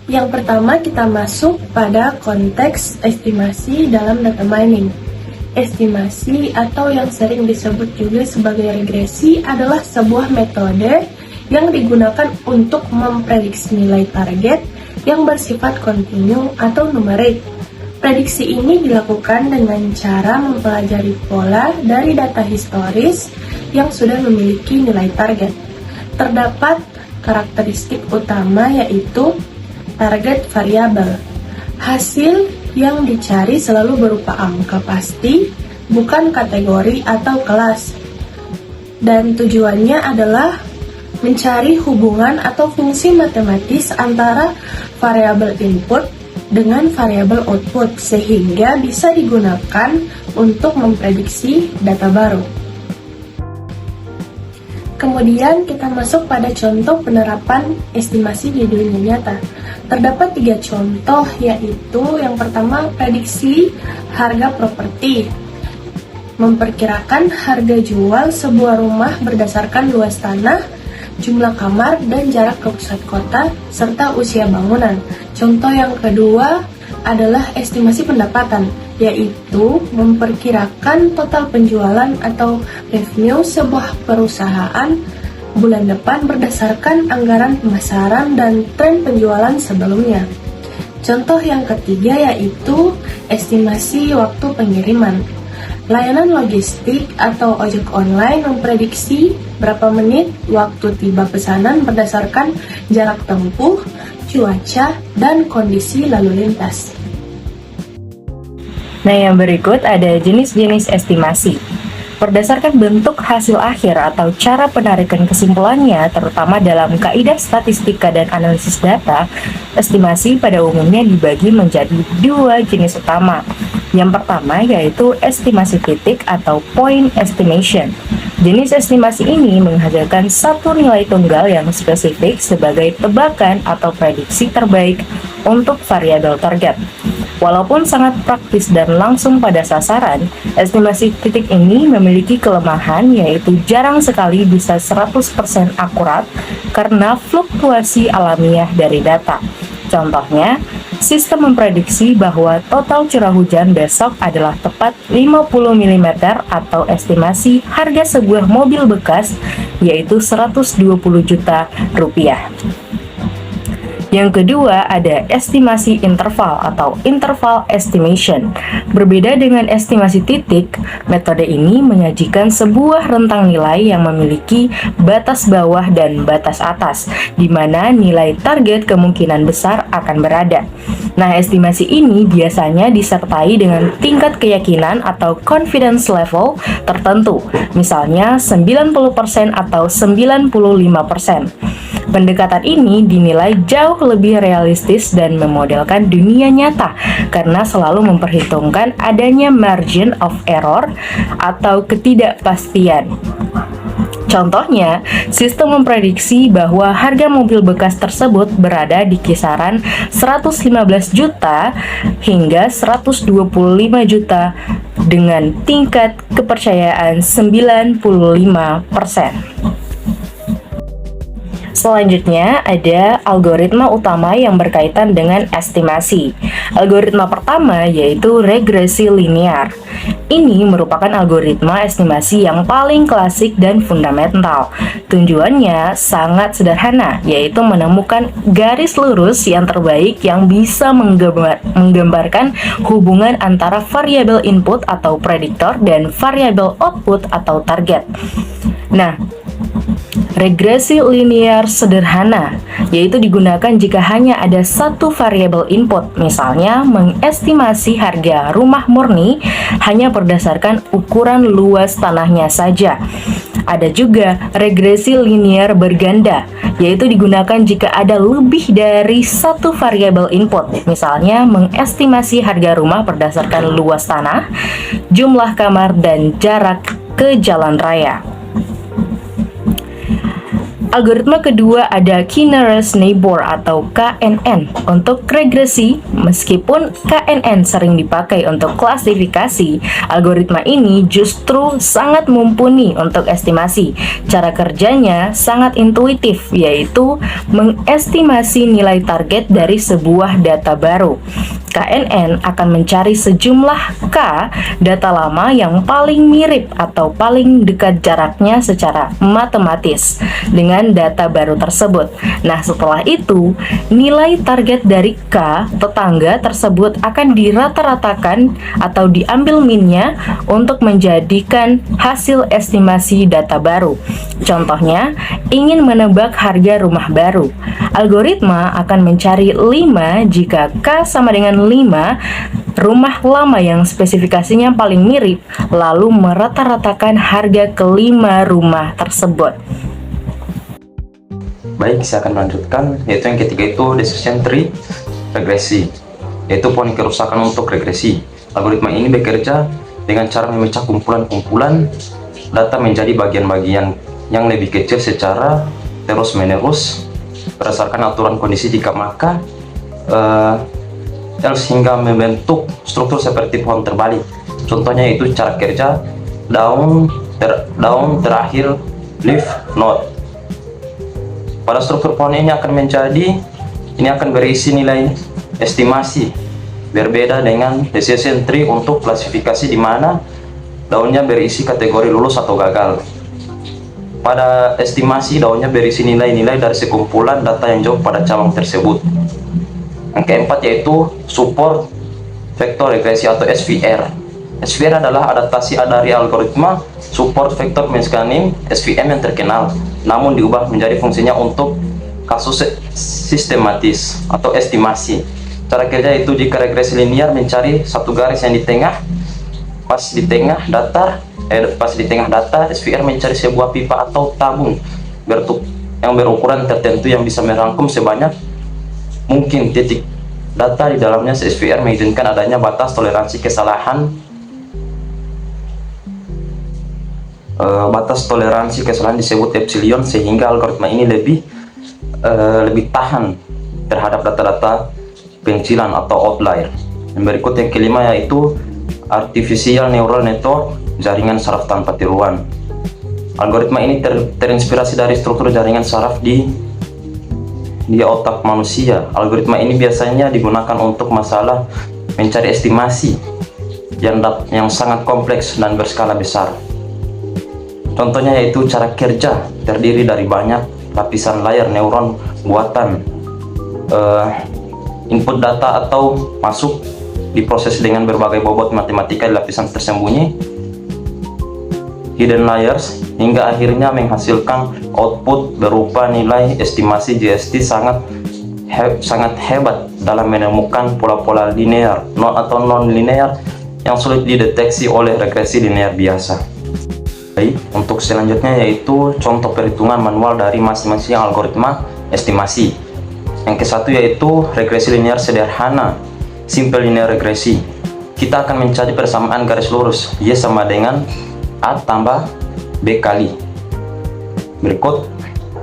Yang pertama, kita masuk pada konteks estimasi dalam data mining. Estimasi atau yang sering disebut juga sebagai regresi adalah sebuah metode yang digunakan untuk memprediksi nilai target yang bersifat kontinu atau numerik. Prediksi ini dilakukan dengan cara mempelajari pola dari data historis yang sudah memiliki nilai target. Terdapat karakteristik utama yaitu target variabel. Hasil yang dicari selalu berupa angka pasti, bukan kategori atau kelas. Dan tujuannya adalah mencari hubungan atau fungsi matematis antara variabel input dengan variabel output sehingga bisa digunakan untuk memprediksi data baru. Kemudian kita masuk pada contoh penerapan estimasi di dunia nyata. Terdapat 3 contoh, yaitu yang pertama prediksi harga properti. Memperkirakan harga jual sebuah rumah berdasarkan luas tanah, jumlah kamar, dan jarak ke pusat kota, serta usia bangunan. Contoh yang kedua adalah estimasi pendapatan, yaitu memperkirakan total penjualan atau revenue sebuah perusahaan bulan depan berdasarkan anggaran pemasaran dan tren penjualan sebelumnya. Contoh yang ketiga yaitu estimasi waktu pengiriman. Layanan logistik atau ojek online memprediksi berapa menit waktu tiba pesanan berdasarkan jarak tempuh, cuaca, dan kondisi lalu lintas. Nah, yang berikut ada jenis-jenis estimasi. Berdasarkan bentuk hasil akhir atau cara penarikan kesimpulannya, terutama dalam kaidah statistika dan analisis data, estimasi pada umumnya dibagi menjadi 2 jenis utama. Yang pertama yaitu estimasi titik atau point estimation. Jenis estimasi ini menghasilkan satu nilai tunggal yang spesifik sebagai tebakan atau prediksi terbaik untuk variabel target. Walaupun sangat praktis dan langsung pada sasaran, estimasi titik ini memiliki kelemahan yaitu jarang sekali bisa 100% akurat karena fluktuasi alamiah dari data. Contohnya, sistem memprediksi bahwa total curah hujan besok adalah tepat 50 mm atau estimasi harga sebuah mobil bekas yaitu 120 juta rupiah. Yang kedua ada estimasi interval atau interval estimation. Berbeda dengan estimasi titik, metode ini menyajikan sebuah rentang nilai yang memiliki batas bawah dan batas atas, di mana nilai target kemungkinan besar akan berada. Nah, estimasi ini biasanya disertai dengan tingkat keyakinan atau confidence level tertentu, misalnya 90% atau 95%. Pendekatan ini dinilai jauh lebih realistis dan memodelkan dunia nyata karena selalu memperhitungkan adanya margin of error atau ketidakpastian. Contohnya, sistem memprediksi bahwa harga mobil bekas tersebut berada di kisaran 115 juta hingga 125 juta dengan tingkat kepercayaan 95%. Selanjutnya ada algoritma utama yang berkaitan dengan estimasi. Algoritma pertama yaitu regresi linear. Ini merupakan algoritma estimasi yang paling klasik dan fundamental. Tujuannya sangat sederhana, yaitu menemukan garis lurus yang terbaik yang bisa menggambarkan hubungan antara variabel input atau prediktor dan variabel output atau target. Nah, regresi linear sederhana, yaitu digunakan jika hanya ada satu variabel input, misalnya mengestimasi harga rumah murni hanya berdasarkan ukuran luas tanahnya saja. Ada juga regresi linear berganda, yaitu digunakan jika ada lebih dari satu variabel input, misalnya mengestimasi harga rumah berdasarkan luas tanah, jumlah kamar, dan jarak ke jalan raya. Algoritma kedua ada K-nearest neighbor atau KNN untuk regresi. Meskipun KNN sering dipakai untuk klasifikasi, algoritma ini justru sangat mumpuni untuk estimasi. Cara kerjanya sangat intuitif, yaitu mengestimasi nilai target dari sebuah data baru. KNN akan mencari sejumlah K data lama yang paling mirip atau paling dekat jaraknya secara matematis dengan data baru tersebut. Nah, setelah itu, nilai target dari K tetangga tersebut akan dirata-ratakan atau diambil minnya untuk menjadikan hasil estimasi data baru. Contohnya, ingin menebak harga rumah baru. Algoritma akan mencari 5 jika K sama dengan 5 rumah lama yang spesifikasinya paling mirip, lalu merata-ratakan harga kelima rumah tersebut. Baik, saya akan melanjutkan, yaitu yang ketiga itu decision tree regresi, yaitu pohon kerusakan untuk regresi. Algoritma ini bekerja dengan cara memecah kumpulan-kumpulan data menjadi bagian-bagian yang lebih kecil secara terus-menerus berdasarkan aturan kondisi jika maka else hingga membentuk struktur seperti pohon terbalik. Contohnya itu cara kerja daun terakhir leaf node. Pada struktur pohon ini akan berisi nilai estimasi berbeda dengan decision tree untuk klasifikasi di mana daunnya berisi kategori lulus atau gagal. Pada estimasi, daunnya berisi nilai-nilai dari sekumpulan data yang jauh pada cabang tersebut. Yang keempat yaitu support vector regresi atau SVR. SVR adalah adaptasi dari algoritma support vector mechanism SVM yang terkenal, namun diubah menjadi fungsinya untuk kasus sistematis atau estimasi. Cara kerja itu jika regresi linear mencari satu garis yang di tengah, pas di tengah data, SVR mencari sebuah pipa atau tabung yang berukuran tertentu yang bisa merangkum sebanyak mungkin titik data di dalamnya. SVR mengizinkan adanya batas toleransi kesalahan. Batas toleransi kesalahan disebut epsilon, sehingga algoritma ini lebih tahan terhadap data-data pencilan atau outlier. Yang berikut yang kelima yaitu artificial neural network, jaringan saraf tanpa tiruan. Algoritma ini terinspirasi dari struktur jaringan saraf di otak manusia. Algoritma ini biasanya digunakan untuk masalah mencari estimasi yang sangat kompleks dan berskala besar. Contohnya yaitu cara kerja terdiri dari banyak lapisan layar neuron buatan. Input data atau masuk diproses dengan berbagai bobot matematika di lapisan tersembunyi, hidden layers, hingga akhirnya menghasilkan output berupa nilai estimasi GST sangat hebat dalam menemukan pola-pola linear atau non-linear yang sulit dideteksi oleh regresi linear biasa. Baik, untuk selanjutnya yaitu contoh perhitungan manual dari masing-masing algoritma estimasi. Yang ke-1 yaitu regresi linear sederhana, simple linear regresi. Kita akan mencari persamaan garis lurus, Y sama dengan A tambah B kali. Berikut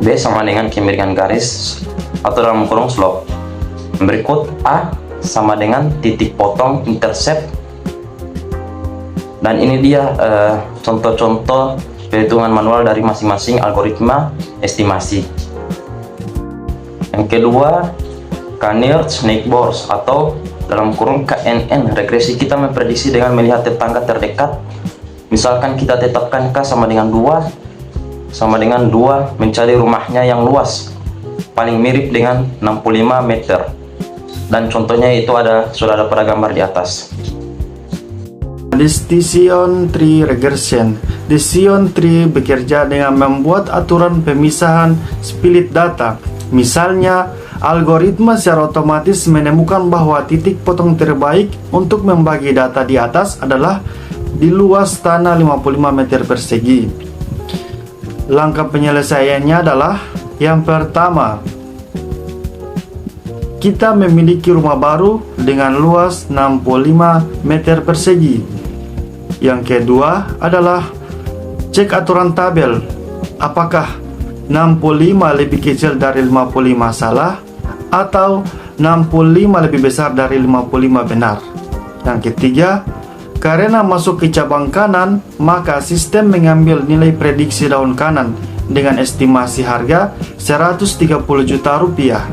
B sama dengan kemiringan garis atau dalam kurung slope. Berikut A sama dengan titik potong intercept. Dan ini dia contoh-contoh perhitungan manual dari masing-masing algoritma estimasi. Yang kedua, K-nearest neighbors atau dalam kurung KNN. Regresi kita memprediksi dengan melihat tetangga terdekat. Misalkan kita tetapkan K sama dengan 2 mencari rumahnya yang luas paling mirip dengan 65 meter. Dan contohnya itu sudah ada pada gambar di atas. Decision tree regression. Decision tree bekerja dengan membuat aturan pemisahan split data. Misalnya, algoritma secara otomatis menemukan bahwa titik potong terbaik untuk membagi data di atas adalah di luas tanah 55 meter persegi. Langkah penyelesaiannya adalah yang pertama, kita memiliki rumah baru dengan luas 65 meter persegi. Yang kedua adalah cek aturan tabel. Apakah 65 lebih kecil dari 55 salah, atau 65 lebih besar dari 55 benar. Yang ketiga, karena masuk ke cabang kanan, maka sistem mengambil nilai prediksi daun kanan dengan estimasi harga 130 juta rupiah.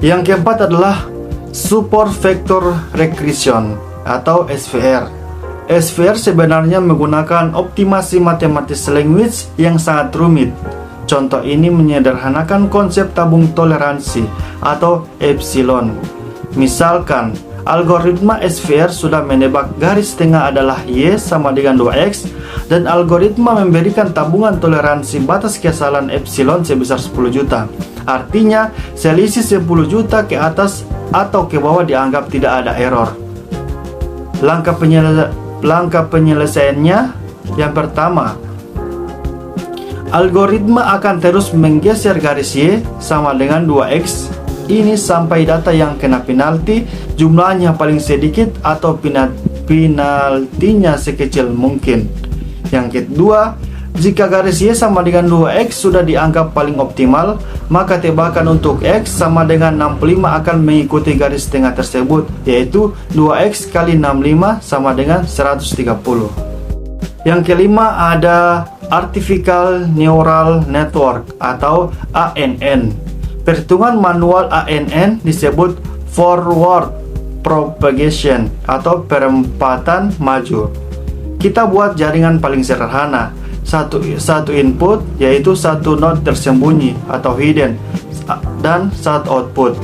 Yang keempat adalah support vector regression atau SVR. SVR sebenarnya menggunakan optimasi matematis language yang sangat rumit. Contoh ini menyederhanakan konsep tabung toleransi atau epsilon. Misalkan, algoritma SVR sudah menebak garis tengah adalah Y sama dengan 2X, dan algoritma memberikan tabungan toleransi batas kesalahan epsilon sebesar 10 juta. Artinya, selisih 10 juta ke atas atau ke bawah dianggap tidak ada error. Langkah penyelesaiannya, yang pertama, algoritma akan terus menggeser garis Y sama dengan 2X ini sampai data yang kena penalti jumlahnya paling sedikit atau penaltinya sekecil mungkin. Yang kedua, jika garis Y sama dengan 2X sudah dianggap paling optimal, maka tebakan untuk X sama dengan 65 akan mengikuti garis tengah tersebut, yaitu 2X kali 65 sama dengan 130. Yang kelima ada Artificial Neural Network atau ANN. Perhitungan manual ANN disebut forward propagation atau perempatan maju. Kita buat jaringan paling sederhana. Satu input yaitu satu node tersembunyi atau hidden dan satu output.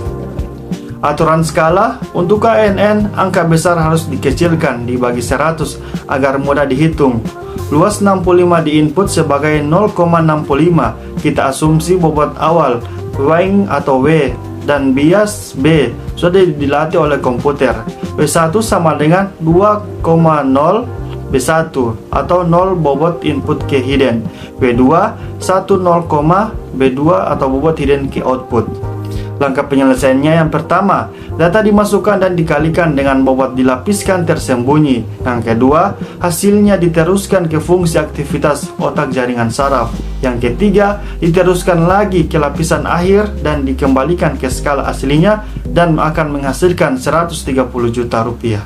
Aturan skala untuk ANN, angka besar harus dikecilkan dibagi 100 agar mudah dihitung. Luas 65 di input sebagai 0,65. Kita asumsi bobot awal Wing atau W dan bias B sudah dilatih oleh komputer. W1 sama dengan 2,0 B1 atau 0 bobot input ke hidden. W2 10, B2 atau bobot hidden ke output. Langkah penyelesaiannya, yang pertama, data dimasukkan dan dikalikan dengan bobot dilapiskan tersembunyi. Yang kedua, hasilnya diteruskan ke fungsi aktivitas otak jaringan saraf. Yang ketiga, diteruskan lagi ke lapisan akhir dan dikembalikan ke skala aslinya dan akan menghasilkan 130 juta rupiah.